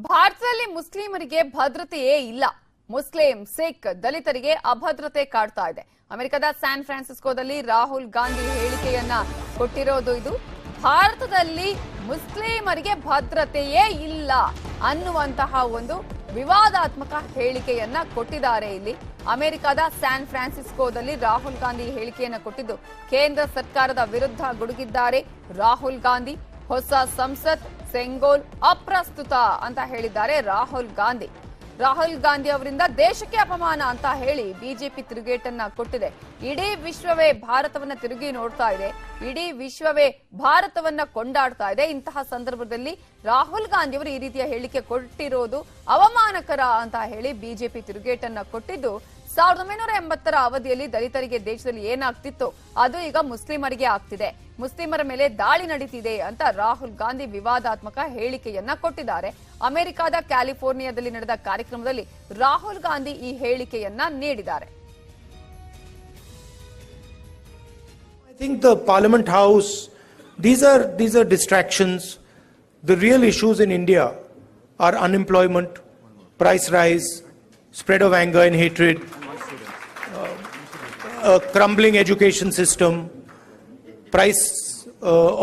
ಭಾರತದಲ್ಲಿ ಮುಸ್ಲಿಮರಿಗೆ ಭದ್ರತೆಯೇ ಇಲ್ಲ. ಮುಸ್ಲಿಂ, ಸಿಖ್, ದಲಿತರಿಗೆ ಅಭದ್ರತೆ ಕಾಡ್ತಾ ಇದೆ. ಅಮೆರಿಕದ ಸ್ಯಾನ್ ಫ್ರಾನ್ಸಿಸ್ಕೋದಲ್ಲಿ ರಾಹುಲ್ ಗಾಂಧಿ ಹೇಳಿಕೆಯನ್ನ ಕೊಟ್ಟಿರೋದು ಇದು. ಭಾರತದಲ್ಲಿ ಮುಸ್ಲಿಮರಿಗೆ ಭದ್ರತೆಯೇ ಇಲ್ಲ ಅನ್ನುವಂತಹ ಒಂದು ವಿವಾದಾತ್ಮಕ ಹೇಳಿಕೆಯನ್ನ ಕೊಟ್ಟಿದ್ದಾರೆ. ಇಲ್ಲಿ ಅಮೆರಿಕದ ಸ್ಯಾನ್ ಫ್ರಾನ್ಸಿಸ್ಕೋದಲ್ಲಿ ರಾಹುಲ್ ಗಾಂಧಿ ಹೇಳಿಕೆಯನ್ನ ಕೊಟ್ಟಿದ್ದು ಕೇಂದ್ರ ಸರ್ಕಾರದ ವಿರುದ್ಧ ಗುಡುಗಿದ್ದಾರೆ ರಾಹುಲ್ ಗಾಂಧಿ. ಹೊಸ ಸಂಸತ್ ಸೆಂಗೋಲ್ ಅಪ್ರಸ್ತುತ ಅಂತ ಹೇಳಿದ್ದಾರೆ ರಾಹುಲ್ ಗಾಂಧಿ. ರಾಹುಲ್ ಗಾಂಧಿ ಅವರಿಂದ ದೇಶಕ್ಕೆ ಅಪಮಾನ ಅಂತ ಹೇಳಿ ಬಿಜೆಪಿ ತಿರುಗೇಟನ್ನ ಕೊಟ್ಟಿದೆ. ಇಡೀ ವಿಶ್ವವೇ ಭಾರತವನ್ನ ತಿರುಗಿ ನೋಡ್ತಾ ಇದೆ. ಇಡೀ ವಿಶ್ವವೇ ಭಾರತವನ್ನ ಕೊಂಡಾಡ್ತಾ ಇದೆ. ಇಂತಹ ಸಂದರ್ಭದಲ್ಲಿ ರಾಹುಲ್ ಗಾಂಧಿ ಅವರು ಈ ರೀತಿಯ ಹೇಳಿಕೆ ಕೊಟ್ಟಿರೋದು ಅವಮಾನಕರ ಅಂತ ಹೇಳಿ ಬಿಜೆಪಿ ತಿರುಗೇಟನ್ನ ಕೊಟ್ಟಿದ್ದು 1980ರ ಅವಧಿಯಲ್ಲಿ ದಲಿತರಿಗೆ ದೇಶದಲ್ಲಿ ಏನಾಗ್ತಿತ್ತು ಅದು ಈಗ ಮುಸ್ಲಿಮರಿಗೆ ಆಗ್ತಿದೆ. ಮುಸ್ಲಿಮರ ಮೇಲೆ ದಾಳಿ ನಡೀತಿದೆ ಅಂತ ರಾಹುಲ್ ಗಾಂಧಿ ವಿವಾದಾತ್ಮಕ ಹೇಳಿಕೆಯನ್ನ ಕೊಟ್ಟಿದ್ದಾರೆ. ಅಮೆರಿಕದ ಕ್ಯಾಲಿಫೋರ್ನಿಯಾದಲ್ಲಿ ನಡೆದ ಕಾರ್ಯಕ್ರಮದಲ್ಲಿ ರಾಹುಲ್ ಗಾಂಧಿ ಈ ಹೇಳಿಕೆಯನ್ನ ನೀಡಿದ್ದಾರೆ. I think the Parliament House, these are distractions. The real issues in India are unemployment, price rise, spread of anger and hatred, a crumbling education system, price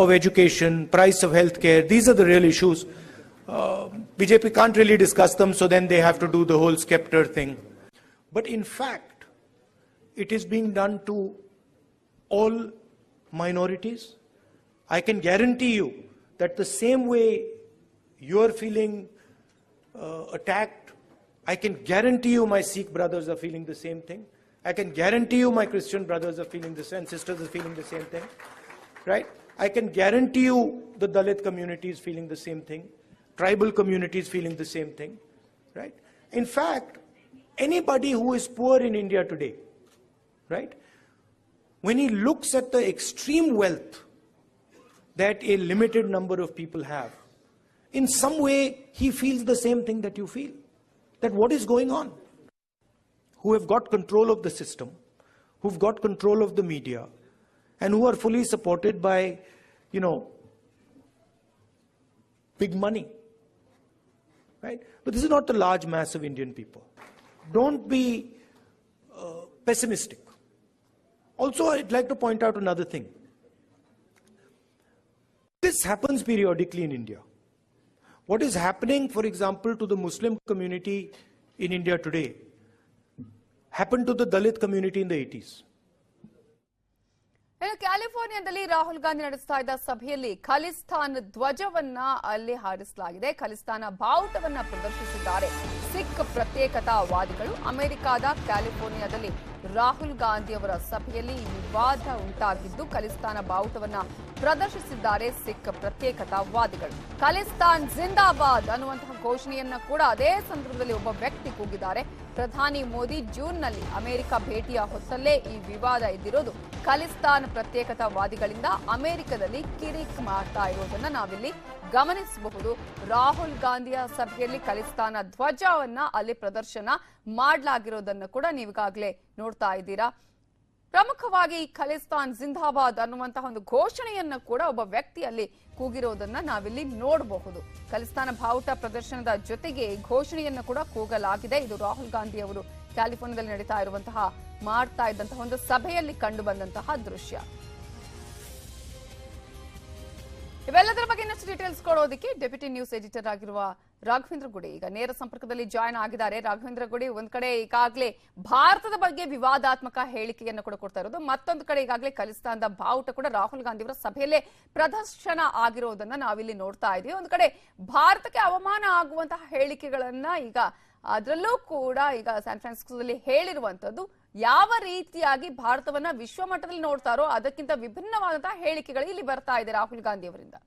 of education, price of healthcare. These are the real issues. BJP can't really discuss them, so then they have to do the whole scepter thing. But in fact, it is being done to all minorities. I can guarantee you that the same way you are feeling attacked, I can guarantee you my Sikh brothers are feeling the same thing. I can guarantee you my Christian brothers are feeling the same, sisters are feeling the same thing, right? I can guarantee you the Dalit community is feeling the same thing, tribal community is feeling the same thing, right? In fact, anybody who is poor in India today, right, when he looks at the extreme wealth that a limited number of people have, in some way he feels the same thing that you feel, that what is going on? Who have got control of the system, who've got control of the media, and who are fully supported by, big money, right? But this is not the large mass of Indian people. Don't be pessimistic. Also, I'd like to point out another thing. This happens periodically in India. What is happening, for example, to the Muslim community in India today happened to the Dalit community in the 80s. ಕ್ಯಾಲಿಫೋರ್ನಿಯಾದಲ್ಲಿ Rahul Gandhi ನಡೆಸ್ತಾ ಇದ್ದ ಸಭೆಯಲ್ಲಿ ಖಲಿಸ್ತಾನ್ ಧ್ವಜವನ್ನ ಅಲ್ಲಿ ಹಾರಿಸಲಾಗಿದೆ. ಖಲಿಸ್ತಾನ ಬಾವುಟವನ್ನ ಪ್ರದರ್ಶಿಸಿದ್ದಾರೆ ಸಿಖ್ ಪ್ರತ್ಯೇಕತಾವಾದಿಗಳು. ಅಮೆರಿಕದ ಕ್ಯಾಲಿಫೋರ್ನಿಯಾದಲ್ಲಿ ರಾಹುಲ್ ಗಾಂಧಿ ಅವರ ಸಭೆಯಲ್ಲಿ ವಿವಾದ ಉಂಟಾಗಿದ್ದು ಖಲಿಸ್ತಾನ ಬಾವುಟವನ್ನ ಪ್ರದರ್ಶಿಸಿದ್ದಾರೆ ಸಿಖ್ ಪ್ರತ್ಯೇಕತಾವಾದಿಗಳು. ಖಲಿಸ್ತಾನ್ ಜಿಂದಾಬಾದ್ ಅನ್ನುವಂತಹ ಘೋಷಣೆಯನ್ನ ಕೂಡ ಅದೇ ಸಂದರ್ಭದಲ್ಲಿ ಒಬ್ಬ ವ್ಯಕ್ತಿ ಕೂಗಿದ್ದಾರೆ. ಪ್ರಧಾನಿ ಮೋದಿ ಜೂನ್ನಲ್ಲಿ ಅಮೆರಿಕ ಭೇಟಿಯ ಹೊತ್ತಲ್ಲೇ ಈ ವಿವಾದ ಎದ್ದಿರೋದು. ಖಲಿಸ್ತಾನ್ ಪ್ರತ್ಯೇಕತಾವಾದಿಗಳಿಂದ ಅಮೆರಿಕದಲ್ಲಿ ಕಿರಿಕ್ ಮಾಡ್ತಾ ಇರೋದನ್ನ ನಾವಿಲ್ಲಿ ಗಮನಿಸಬಹುದು. ರಾಹುಲ್ ಗಾಂಧಿಯ ಸಭೆಯಲ್ಲಿ ಖಲಿಸ್ತಾನ ಧ್ವಜವನ್ನ ಅಲ್ಲಿ ಪ್ರದರ್ಶನ ಮಾಡಲಾಗಿರೋದನ್ನು ಕೂಡ ನೀವೀಗಾಗಲೇ ನೋಡ್ತಾ ಇದ್ದೀರಾ. ಪ್ರಮುಖವಾಗಿ ಖಲಿಸ್ತಾನ್ ಜಿಂದಾಬಾದ್ ಅನ್ನುವಂತಹ ಒಂದು ಘೋಷಣೆಯನ್ನ ಕೂಡ ಒಬ್ಬ ವ್ಯಕ್ತಿಯಲ್ಲಿ ಕೂಗಿರೋದನ್ನ ನಾವಿಲ್ಲಿ ನೋಡಬಹುದು. ಖಲಿಸ್ತಾನ ಬಾವುಟ ಪ್ರದರ್ಶನದ ಜೊತೆಗೆ ಘೋಷಣೆಯನ್ನು ಕೂಡ ಕೂಗಲಾಗಿದೆ. ಇದು ರಾಹುಲ್ ಗಾಂಧಿ ಅವರು ಕ್ಯಾಲಿಫೋರ್ನಿಯಾದಲ್ಲಿ ಮಾಡ್ತಾ ಇದ್ದಂತಹ ಒಂದು ಸಭೆಯಲ್ಲಿ ಕಂಡು ಬಂದಂತಹ ದೃಶ್ಯ. ಇವೆಲ್ಲದರ ಬಗ್ಗೆ ಇನ್ನಷ್ಟು ಡೀಟೇಲ್ಸ್ ಕೊಡೋದಕ್ಕೆ ಡೆಪ್ಯೂಟಿ ನ್ಯೂಸ್ ಎಡಿಟರ್ ಆಗಿರುವ ರಾಘವೇಂದ್ರ ಗುಡಿ ಈಗ ನೇರ ಸಂಪರ್ಕದಲ್ಲಿ ಜಾಯ್ನ್ ಆಗಿದ್ದಾರೆ. ರಾಘವೇಂದ್ರ ಗುಡಿ, ಒಂದ್ ಕಡೆ ಈಗಾಗಲೇ ಭಾರತದ ಬಗ್ಗೆ ವಿವಾದಾತ್ಮಕ ಹೇಳಿಕೆಯನ್ನು ಕೂಡ ಕೊಡ್ತಾ ಇರೋದು, ಮತ್ತೊಂದು ಕಡೆ ಈಗಾಗಲೇ ಖಲಿಸ್ತಾನದ ಬಾವುಟ ಕೂಡ ರಾಹುಲ್ ಗಾಂಧಿ ಅವರ ಸಭೆಯಲ್ಲೇ ಪ್ರದರ್ಶನ ಆಗಿರೋದನ್ನ ನಾವಿಲ್ಲಿ ನೋಡ್ತಾ ಇದೀವಿ. ಒಂದು ಕಡೆ ಭಾರತಕ್ಕೆ ಅವಮಾನ ಆಗುವಂತಹ ಹೇಳಿಕೆಗಳನ್ನ ಈಗ ಅದರಲ್ಲೂ ಕೂಡ ಈಗ ಸ್ಯಾನ್ ಫ್ರಾನ್ಸಿಸ್ಕೋದಲ್ಲಿ ಹೇಳಿರುವಂತದ್ದು ಯಾವ ರೀತಿಯಾಗಿ ಭಾರತವನ್ನ ವಿಶ್ವ ಮಟ್ಟದಲ್ಲಿ ನೋಡ್ತಾರೋ ಅದಕ್ಕಿಂತ ವಿಭಿನ್ನವಾದಂತಹ ಹೇಳಿಕೆಗಳು ಇಲ್ಲಿ ಬರ್ತಾ ಇದೆ ರಾಹುಲ್ ಗಾಂಧಿ ಅವರಿಂದ.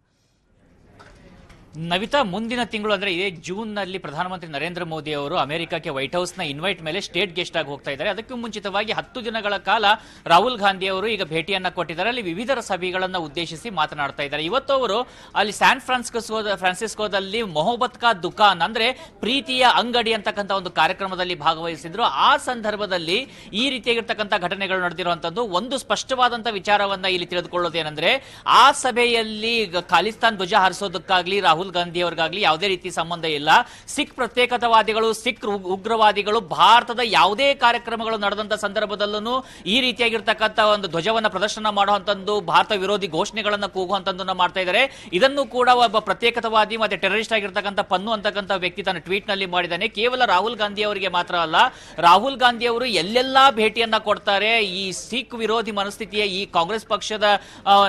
ನವಿತಾ, ಮುಂದಿನ ತಿಂಗಳು ಅಂದ್ರೆ ಇದೇ ಜೂನ್ ನಲ್ಲಿ ಪ್ರಧಾನಮಂತ್ರಿ ನರೇಂದ್ರ ಮೋದಿ ಅವರು ಅಮೆರಿಕಕ್ಕೆ ವೈಟ್ ಹೌಸ್ ನ ಇನ್ವೈಟ್ ಮೇಲೆ ಸ್ಟೇಟ್ ಗೆಸ್ಟ್ ಆಗಿ ಹೋಗ್ತಾ ಇದ್ದಾರೆ. ಅದಕ್ಕೂ ಮುಂಚಿತವಾಗಿ 10 ದಿನಗಳ ಕಾಲ ರಾಹುಲ್ ಗಾಂಧಿ ಅವರು ಈಗ ಭೇಟಿಯನ್ನ ಕೊಟ್ಟಿದ್ದಾರೆ. ಅಲ್ಲಿ ವಿವಿಧ ಸಭೆಗಳನ್ನ ಉದ್ದೇಶಿಸಿ ಮಾತನಾಡ್ತಾ ಇದ್ದಾರೆ. ಇವತ್ತು ಅವರು ಅಲ್ಲಿ ಸ್ಯಾನ್ ಫ್ರಾನ್ಸಿಸ್ಕೋದಲ್ಲಿ ಮೊಹಬ್ಬತ್ ಕಾ ದುಕಾನ್ ಅಂದ್ರೆ ಪ್ರೀತಿಯ ಅಂಗಡಿ ಅಂತಕ್ಕಂಥ ಒಂದು ಕಾರ್ಯಕ್ರಮದಲ್ಲಿ ಭಾಗವಹಿಸಿದ್ರು. ಆ ಸಂದರ್ಭದಲ್ಲಿ ಈ ರೀತಿಯಾಗಿರ್ತಕ್ಕಂಥ ಘಟನೆಗಳು ನಡೆದಿರುವಂತದ್ದು. ಒಂದು ಸ್ಪಷ್ಟವಾದಂತಹ ವಿಚಾರವನ್ನ ಇಲ್ಲಿ ತಿಳಿದುಕೊಳ್ಳೋದೇನೆಂದ್ರೆ, ಆ ಸಭೆಯಲ್ಲಿ ಖಾಲಿಸ್ತಾನ್ ಧ್ವಜ ಹಾರಿಸೋದಕ್ಕಾಗ್ಲಿ ರಾಹುಲ್ ರಾಹುಲ್ ಗಾಂಧಿ ಅವರಿಗಾಗ್ಲಿ ಯಾವುದೇ ರೀತಿ ಸಂಬಂಧ ಇಲ್ಲ. ಸಿಖ್ ಪ್ರತ್ಯೇಕತಾವಾದಿಗಳು, ಸಿಖ್ ಉಗ್ರವಾದಿಗಳು ಭಾರತದ ಯಾವುದೇ ಕಾರ್ಯಕ್ರಮಗಳು ನಡೆದಂತ ಸಂದರ್ಭದಲ್ಲೂ ಈ ರೀತಿಯಾಗಿರ್ತಕ್ಕಂಥ ಒಂದು ಧ್ವಜವನ್ನ ಪ್ರದರ್ಶನ ಮಾಡುವಂತದ್ದು, ಭಾರತ ವಿರೋಧಿ ಘೋಷಣೆಗಳನ್ನ ಕೂಗುವಂತದ್ದನ್ನ ಮಾಡ್ತಾ ಇದ್ದಾರೆ. ಇದನ್ನು ಕೂಡ ಒಬ್ಬ ಪ್ರತ್ಯೇಕತಾವಾದಿ ಮತ್ತೆ ಟೆರರಿಸ್ಟ್ ಆಗಿರ್ತಕ್ಕಂಥ ಪನ್ನು ಅಂತಕ್ಕಂಥ ವ್ಯಕ್ತಿ ತನ್ನ ಟ್ವೀಟ್ ನಲ್ಲಿ ಮಾಡಿದ್ದಾನೆ. ಕೇವಲ ರಾಹುಲ್ ಗಾಂಧಿ ಅವರಿಗೆ ಮಾತ್ರ ಅಲ್ಲ, ರಾಹುಲ್ ಗಾಂಧಿ ಅವರು ಎಲ್ಲೆಲ್ಲಾ ಭೇಟಿಯನ್ನ ಕೊಡ್ತಾರೆ ಈ ಸಿಖ್ ವಿರೋಧಿ ಮನಸ್ಥಿತಿಯ ಈ ಕಾಂಗ್ರೆಸ್ ಪಕ್ಷದ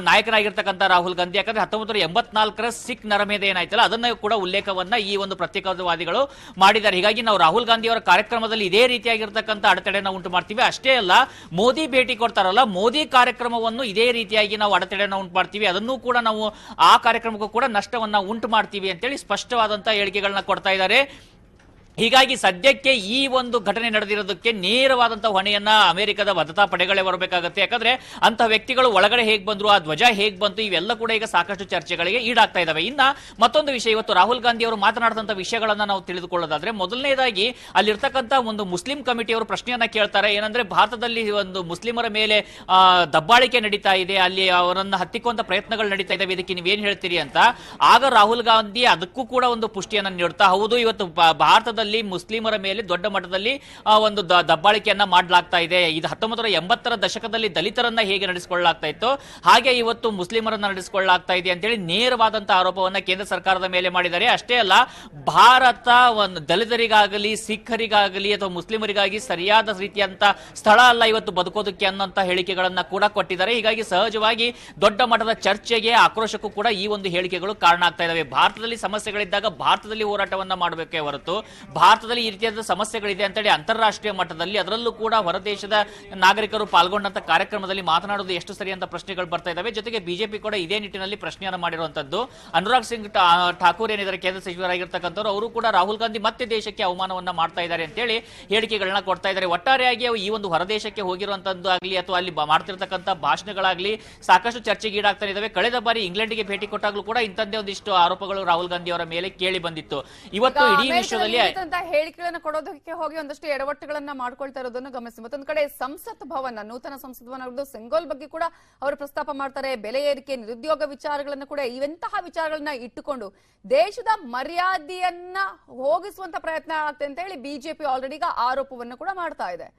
ನಾಯಕರಾಗಿರ್ತಕ್ಕಂಥ ರಾಹುಲ್ ಗಾಂಧಿ. ಯಾಕಂದ್ರೆ 1984ರ ಸಿಖ್ ನರಮೇಧ ಏನಾಯ್ತಲ್ಲ ಅದನ್ನ ಕೂಡ ಉಲ್ಲೇಖವನ್ನ ಈ ಒಂದು ಪ್ರತ್ಯೇಕತಾವಾದಿಗಳು ಮಾಡಿದ್ದಾರೆ. ಹೀಗಾಗಿ ನಾವು ರಾಹುಲ್ ಗಾಂಧಿ ಅವರ ಕಾರ್ಯಕ್ರಮದಲ್ಲಿ ಇದೇ ರೀತಿಯಾಗಿರ್ತಕ್ಕಂಥ ಅಡೆತಡೆಯನ್ನು ಉಂಟು ಮಾಡ್ತೀವಿ. ಅಷ್ಟೇ ಅಲ್ಲ, ಮೋದಿ ಭೇಟಿ ಕೊಡ್ತಾರಲ್ಲ, ಮೋದಿ ಕಾರ್ಯಕ್ರಮವನ್ನು ಇದೇ ರೀತಿಯಾಗಿ ನಾವು ಅಡೆತಡೆಯನ್ನು ಉಂಟು ಮಾಡ್ತೀವಿ, ಅದನ್ನು ಕೂಡ ನಾವು ಆ ಕಾರ್ಯಕ್ರಮಕ್ಕೂ ಕೂಡ ನಷ್ಟವನ್ನ ಉಂಟು ಮಾಡ್ತೀವಿ ಅಂತೇಳಿ ಸ್ಪಷ್ಟವಾದಂತಹ ಹೇಳಿಕೆಗಳನ್ನ ಕೊಡ್ತಾ ಇದ್ದಾರೆ. ಹೀಗಾಗಿ ಸದ್ಯಕ್ಕೆ ಈ ಒಂದು ಘಟನೆ ನಡೆದಿರೋದಕ್ಕೆ ನೇರವಾದಂತಹ ಹೊಣೆಯನ್ನ ಅಮೆರಿಕದ ಭದ್ರತಾ ಪಡೆಗಳೇ ಬರಬೇಕಾಗುತ್ತೆ. ಯಾಕಂದ್ರೆ ಅಂತ ವ್ಯಕ್ತಿಗಳು ಒಳಗಡೆ ಹೇಗ್ ಬಂದ್ರು, ಆ ಧ್ವಜ ಹೇಗ್ ಬಂತು, ಇವೆಲ್ಲ ಕೂಡ ಈಗ ಸಾಕಷ್ಟು ಚರ್ಚೆಗಳಿಗೆ ಈಡಾಗ್ತಾ ಇದಾವೆ. ಇನ್ನ ಮತ್ತೊಂದು ವಿಷಯ, ಇವತ್ತು ರಾಹುಲ್ ಗಾಂಧಿ ಅವರು ಮಾತನಾಡಿದಂತ ವಿಷಯಗಳನ್ನ ನಾವು ತಿಳಿದುಕೊಳ್ಳೋದಾದ್ರೆ, ಮೊದಲನೇದಾಗಿ ಅಲ್ಲಿರ್ತಕ್ಕಂಥ ಒಂದು ಮುಸ್ಲಿಂ ಕಮಿಟಿಯವರು ಪ್ರಶ್ನೆಯನ್ನ ಕೇಳ್ತಾರೆ. ಏನಂದ್ರೆ ಭಾರತದಲ್ಲಿ ಒಂದು ಮುಸ್ಲಿಮರ ಮೇಲೆ ದಬ್ಬಾಳಿಕೆ ನಡೀತಾ ಇದೆ, ಅಲ್ಲಿ ಅವರನ್ನ ಹತ್ತಿಕ್ಕುವಂತ ಪ್ರಯತ್ನಗಳು ನಡೀತಾ ಇದಾವೆ, ಇದಕ್ಕೆ ನೀವೇನ್ ಹೇಳ್ತೀರಿ ಅಂತ. ಆಗ ರಾಹುಲ್ ಗಾಂಧಿ ಅದಕ್ಕೂ ಕೂಡ ಒಂದು ಪುಷ್ಟಿಯನ್ನ ನೀಡ್ತಾ, ಹೌದು ಇವತ್ತು ಭಾರತದಲ್ಲಿ ಮುಸ್ಲಿಮರ ಮೇಲೆ ದೊಡ್ಡ ಮಟ್ಟದಲ್ಲಿ ಒಂದು ದಬ್ಬಾಳಿಕೆಯನ್ನ ಮಾಡಲಾಗ್ತಾ ಇದೆ. ಇದು 1980ರ ದಶಕದಲ್ಲಿ ದಲಿತರನ್ನ ಹೇಗೆ ನಡೆಸಿಕೊಳ್ಳಲಾಗ್ತಾ ಇತ್ತು ಹಾಗೆ ಇವತ್ತು ಮುಸ್ಲಿಮರನ್ನ ನಡೆಸಿಕೊಳ್ಳಲಾಗ್ತಾ ಇದೆ ಅಂತೇಳಿ ನೇರವಾದಂತಹ ಆರೋಪವನ್ನ ಕೇಂದ್ರ ಸರ್ಕಾರದ ಮೇಲೆ ಮಾಡಿದ್ದಾರೆ. ಅಷ್ಟೇ ಅಲ್ಲ, ಭಾರತ ಒಂದು ದಲಿತರಿಗಾಗಲಿ ಸಿಖ್ಖರಿಗಾಗಲಿ ಅಥವಾ ಮುಸ್ಲಿಮರಿಗಾಗಿ ಸರಿಯಾದ ರೀತಿಯಂತ ಸ್ಥಳ ಅಲ್ಲ ಇವತ್ತು ಬದುಕೋದಕ್ಕೆ ಅನ್ನೋಂತ ಹೇಳಿಕೆಗಳನ್ನ ಕೂಡ ಕೊಟ್ಟಿದ್ದಾರೆ. ಹೀಗಾಗಿ ಸಹಜವಾಗಿ ದೊಡ್ಡ ಮಟ್ಟದ ಚರ್ಚೆಗೆ, ಆಕ್ರೋಶಕ್ಕೂ ಕೂಡ ಈ ಒಂದು ಹೇಳಿಕೆಗಳು ಕಾರಣ ಆಗ್ತಾ ಇದಾವೆ. ಭಾರತದಲ್ಲಿ ಸಮಸ್ಯೆಗಳಿದ್ದಾಗ ಭಾರತದಲ್ಲಿ ಹೋರಾಟವನ್ನ ಮಾಡಬೇಕೇ ಹೊರತು ಭಾರತದಲ್ಲಿ ಈ ರೀತಿಯಾದ ಸಮಸ್ಯೆಗಳಿದೆ ಅಂತೇಳಿ ಅಂತಾರಾಷ್ಟ್ರೀಯ ಮಟ್ಟದಲ್ಲಿ, ಅದರಲ್ಲೂ ಕೂಡ ಹೊರದೇಶದ ನಾಗರಿಕರು ಪಾಲ್ಗೊಂಡಂತ ಕಾರ್ಯಕ್ರಮದಲ್ಲಿ ಮಾತನಾಡೋದು ಎಷ್ಟು ಸರಿ ಅಂತ ಪ್ರಶ್ನೆಗಳು ಬರ್ತಾ ಇದಾವೆ. ಜೊತೆಗೆ ಬಿಜೆಪಿ ಕೂಡ ಇದೇ ನಿಟ್ಟಿನಲ್ಲಿ ಪ್ರಶ್ನೆಯನ್ನು ಮಾಡಿರುವಂತದ್ದು. ಅನುರಾಗ್ ಸಿಂಗ್ ಠಾಕೂರ್ ಏನಿದ್ದಾರೆ ಕೇಂದ್ರ ಸಚಿವರಾಗಿರ್ತಕ್ಕಂಥವ್ರು, ಅವರು ಕೂಡ ರಾಹುಲ್ ಗಾಂಧಿ ಮತ್ತೆ ದೇಶಕ್ಕೆ ಅವಮಾನವನ್ನ ಮಾಡ್ತಾ ಇದ್ದಾರೆ ಅಂತೇಳಿ ಹೇಳಿಕೆಗಳನ್ನ ಕೊಡ್ತಾ ಇದ್ದಾರೆ. ಒಟ್ಟಾರೆಯಾಗಿ ಈ ಒಂದು ಹೊರದೇಶಕ್ಕೆ ಹೋಗಿರುವಂತದ್ದು ಆಗಲಿ ಅಥವಾ ಅಲ್ಲಿ ಮಾಡ್ತಿರ್ತಕ್ಕಂಥ ಭಾಷಣಗಳಾಗ್ಲಿ ಸಾಕಷ್ಟು ಚರ್ಚೆಗೆ ಈಡಾಗ್ತಾ ಇದಾವೆ. ಕಳೆದ ಬಾರಿ ಇಂಗ್ಲೆಂಡ್ಗೆ ಭೇಟಿ ಕೊಟ್ಟಾಗ್ಲೂ ಕೂಡ ಇಂಥದ್ದೇ ಒಂದಿಷ್ಟು ಆರೋಪಗಳು ರಾಹುಲ್ ಗಾಂಧಿ ಅವರ ಮೇಲೆ ಕೇಳಿ ಬಂದಿತ್ತು. ಇವತ್ತು ಇಡೀ ವಿಶ್ವದಲ್ಲಿ ಹೇಳಿಕೆಗಳನ್ನ ಕೊಡೋದಕ್ಕೆ ಹೋಗಿ ಒಂದಷ್ಟು ಎಡವಟ್ಟುಗಳನ್ನ ಮಾಡ್ಕೊಳ್ತಾ ಇರೋದನ್ನು ಗಮನಿಸಿ. ಮತ್ತೊಂದು ಕಡೆ ಸಂಸತ್ ಭವನ, ನೂತನ ಸಂಸತ್ ಭವನ ಸೆಂಗೋಲ್ ಬಗ್ಗೆ ಕೂಡ ಅವರು ಪ್ರಸ್ತಾಪ ಮಾಡ್ತಾರೆ. ಬೆಲೆ ಏರಿಕೆ, ನಿರುದ್ಯೋಗ ವಿಚಾರಗಳನ್ನ ಕೂಡ, ಇವೆಂತಹ ವಿಚಾರಗಳನ್ನ ಇಟ್ಟುಕೊಂಡು ದೇಶದ ಮರ್ಯಾದೆಯನ್ನ ಹೋಗಿಸುವಂತ ಪ್ರಯತ್ನ ಆಗ್ತದೆ ಅಂತ ಹೇಳಿ ಬಿಜೆಪಿ ಆಲ್ರೆಡಿ ಈಗ ಆರೋಪವನ್ನು ಕೂಡ ಮಾಡ್ತಾ ಇದೆ.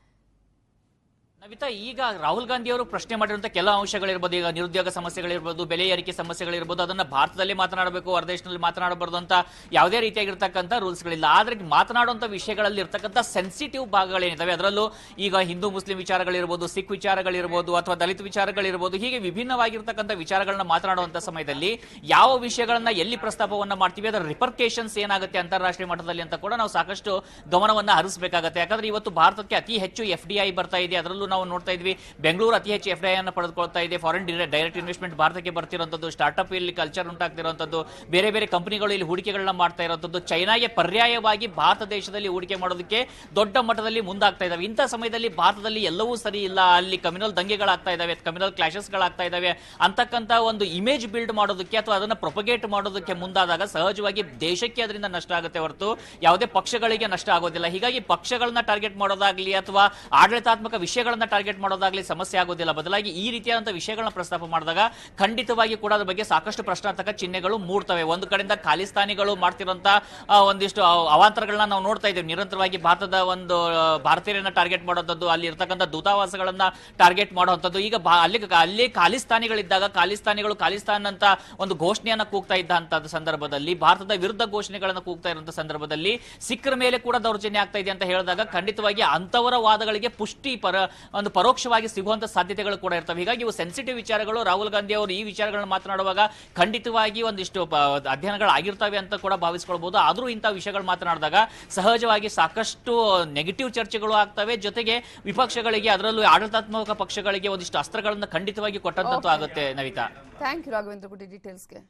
ನವಿತಾ, ಈಗ ರಾಹುಲ್ ಗಾಂಧಿ ಅವರು ಪ್ರಶ್ನೆ ಮಾಡಿರುವಂತಹ ಕೆಲವು ಅಂಶಗಳಿರ್ಬೋದು, ಈಗ ನಿರುದ್ಯೋಗ ಸಮಸ್ಯೆಗಳಿರ್ಬೋದು, ಬೆಲೆ ಏರಿಕೆ ಸಮಸ್ಯೆಗಳಿರ್ಬೋದು, ಅದನ್ನ ಭಾರತದಲ್ಲಿ ಮಾತನಾಡಬೇಕು, ಹೊರದೇಶದಲ್ಲಿ ಮಾತನಾಡಬಾರದು ಅಂತ ಯಾವುದೇ ರೀತಿಯಾಗಿರ್ತಕ್ಕಂಥ ರೂಲ್ಸ್ಗಳಿಲ್ಲ. ಆದ್ರೆ ಮಾತನಾಡುವಂತ ವಿಷಯಗಳಲ್ಲಿ ಇರ್ತಕ್ಕಂಥ ಸೆನ್ಸಿಟಿವ್ ಭಾಗಗಳೇನಿದಾವೆ, ಅದರಲ್ಲೂ ಈಗ ಹಿಂದೂ ಮುಸ್ಲಿಂ ವಿಚಾರಗಳಿರ್ಬೋದು, ಸಿಖ್ ವಿಚಾರಗಳಿರ್ಬೋದು, ಅಥವಾ ದಲಿತ ವಿಚಾರಗಳಿರ್ಬೋದು, ಹೀಗೆ ವಿಭಿನ್ನವಾಗಿರ್ತಕ್ಕಂಥ ವಿಚಾರಗಳನ್ನ ಮಾತನಾಡುವಂತ ಸಮಯದಲ್ಲಿ ಯಾವ ವಿಷಯಗಳನ್ನ ಎಲ್ಲಿ ಪ್ರಸ್ತಾಪವನ್ನ ಮಾಡ್ತೀವಿ, ಅದರ ರಿಪರ್ಕೇಷನ್ಸ್ ಏನಾಗುತ್ತೆ ಅಂತಾರಾಷ್ಟ್ರೀಯ ಮಟ್ಟದಲ್ಲಿ ಅಂತ ಕೂಡ ನಾವು ಸಾಕಷ್ಟು ಗಮನವನ್ನ ಹರಿಸಬೇಕಾಗುತ್ತೆ. ಯಾಕಂದ್ರೆ ಇವತ್ತು ಭಾರತಕ್ಕೆ ಅತಿ ಹೆಚ್ಚು FDI ಬರ್ತಾ ಇದೆ. ಅದರಲ್ಲೂ ನಾವು ನೋಡ್ತಾ ಇದ್ವಿ, ಬೆಂಗಳೂರು ಅತಿ ಹೆಚ್ಚು FDI ಅನ್ನು ಪಡೆದುಕೊಳ್ತಾ ಇದೆ. ಫಾರಿನ್ ಡೈರೆಕ್ಟ್ ಇನ್ವೆಸ್ಟ್ಮೆಂಟ್ ಭಾರತಕ್ಕೆ ಬರ್ತಿರುವಂತದ್ದು, ಸ್ಟಾರ್ಟ್ಅಪ್ ಇಲ್ಲಿ ಕಲ್ಚರ್ ಉಂಟಾಗ್ತಿರುವಂತದ್ದು, ಬೇರೆ ಬೇರೆ ಕಂಪನಿಗಳು ಇಲ್ಲಿ ಹೂಡಿಕೆಗಳನ್ನ ಮಾಡ್ತಾ ಇರುವಂತದ್ದು, ಚೈನಾಗೆ ಪರ್ಯಾಯವಾಗಿ ಭಾರತ ದೇಶದಲ್ಲಿ ಹೂಡಿಕೆ ಮಾಡೋದಕ್ಕೆ ದೊಡ್ಡ ಮಟ್ಟದಲ್ಲಿ ಮುಂದಾಗ್ತಾ ಇದಾವೆ. ಇಂಥ ಸಮಯದಲ್ಲಿ ಭಾರತದಲ್ಲಿ ಎಲ್ಲವೂ ಸರಿ ಇಲ್ಲ, ಅಲ್ಲಿ ಕಮ್ಯುನಲ್ ದಂಗೆಗಳಾಗ್ತಾ ಇದಾವೆ, ಕಮ್ಯುನಲ್ ಕ್ಲಾಶಸ್ಗಳಾಗ್ತಾ ಇದಾವೆ ಅಂತಕ್ಕಂಥ ಒಂದು ಇಮೇಜ್ ಬಿಲ್ಡ್ ಮಾಡೋದಕ್ಕೆ ಅಥವಾ ಅದನ್ನ ಪ್ರೊಪಗೇಟ್ ಮಾಡೋದಕ್ಕೆ ಮುಂದಾದಾಗ ಸಹಜವಾಗಿ ದೇಶಕ್ಕೆ ಅದರಿಂದ ನಷ್ಟ ಆಗುತ್ತೆ ಹೊರತು ಯಾವುದೇ ಪಕ್ಷಗಳಿಗೆ ನಷ್ಟ ಆಗೋದಿಲ್ಲ. ಹೀಗಾಗಿ ಪಕ್ಷಗಳನ್ನ ಟಾರ್ಗೆಟ್ ಮಾಡೋದಾಗ್ಲಿ ಅಥವಾ ಆಡಳಿತಾತ್ಮಕ ವಿಷಯಗಳನ್ನ ಟಾರ್ಗೆಟ್ ಮಾಡೋದಾಗ್ಲಿ ಸಮಸ್ಯೆ ಆಗೋದಿಲ್ಲ. ಬದಲಾಗಿ ಈ ರೀತಿಯಾದಂತಹ ವಿಷಯಗಳನ್ನ ಪ್ರಸ್ತಾಪ ಮಾಡಿದಾಗ ಖಂಡಿತವಾಗಿ ಕೂಡ ಅದರ ಬಗ್ಗೆ ಸಾಕಷ್ಟು ಪ್ರಶ್ನಾರ್ಥಕ ಚಿಹ್ನೆಗಳು ಮೂಡ್ತವೆ. ಒಂದು ಕಡೆಯಿಂದ ಖಾಲಿಸ್ತಾನಿಗಳು ಮಾಡ್ತಿರುವಂತಹ ಒಂದಿಷ್ಟು ಅವಾಂತರಗಳನ್ನ ನಾವು ನೋಡ್ತಾ ಇದ್ದೇವೆ. ನಿರಂತರವಾಗಿ ಭಾರತದ ಒಂದು ಭಾರತೀಯರನ್ನ ಟಾರ್ಗೆಟ್ ಮಾಡೋದು, ಅಲ್ಲಿ ಇರ್ತಕ್ಕಂಥ ದೂತಾವಾಸಗಳನ್ನ ಟಾರ್ಗೆಟ್ ಮಾಡುವಂಥದ್ದು. ಈಗ ಅಲ್ಲಿ ಖಾಲಿಸ್ತಾನಿಗಳಿದ್ದಾಗ ಖಾಲಿಸ್ತಾನ್ ಅಂತ ಒಂದು ಘೋಷಣೆಯನ್ನ ಕೂಗ್ತಾ ಇದ್ದಂತ ಸಂದರ್ಭದಲ್ಲಿ, ಭಾರತದ ವಿರುದ್ಧ ಘೋಷಣೆಗಳನ್ನ ಕೂಗ್ತಾ ಇರುವಂತಹ ಸಂದರ್ಭದಲ್ಲಿ ಸಿಖ್ಖರ ಮೇಲೆ ಕೂಡ ದೌರ್ಜನ್ಯ ಆಗ್ತಾ ಇದೆ ಅಂತ ಹೇಳಿದಾಗ ಖಂಡಿತವಾಗಿ ಅಂತವರ ವಾದಗಳಿಗೆ ಪುಷ್ಟಿ ಒಂದು ಪರೋಕ್ಷವಾಗಿ ಸಿಗುವಂತ ಸಾಧ್ಯತೆಗಳು ಕೂಡ ಇರ್ತವೆ. ಹೀಗಾಗಿ ಇವು ಸೆನ್ಸಿಟಿವ್ ವಿಚಾರಗಳು. ರಾಹುಲ್ ಗಾಂಧಿ ಅವರು ಈ ವಿಚಾರಗಳನ್ನ ಮಾತನಾಡುವಾಗ ಖಂಡಿತವಾಗಿ ಒಂದಿಷ್ಟು ಅಧ್ಯಯನಗಳಾಗಿರ್ತವೆ ಅಂತ ಕೂಡ ಭಾವಿಸ್ಕೊಳ್ಬಹುದು. ಆದ್ರೂ ಇಂತಹ ವಿಷಯಗಳು ಮಾತನಾಡಿದಾಗ ಸಹಜವಾಗಿ ಸಾಕಷ್ಟು ನೆಗೆಟಿವ್ ಚರ್ಚೆಗಳು ಆಗ್ತವೆ. ಜೊತೆಗೆ ವಿಪಕ್ಷಗಳಿಗೆ, ಅದರಲ್ಲೂ ಆಡಳಿತಾತ್ಮಕ ಪಕ್ಷಗಳಿಗೆ ಒಂದಿಷ್ಟು ಅಸ್ತ್ರಗಳನ್ನ ಖಂಡಿತವಾಗಿ ಕೊಟ್ಟಂತೂ ಆಗುತ್ತೆ. ನವಿತಾ, ಥ್ಯಾಂಕ್ ಯು ರಾಘವೇಂದ್ರ ಗುಡಿ ಡೀಟೇಲ್ಸ್ಗೆ.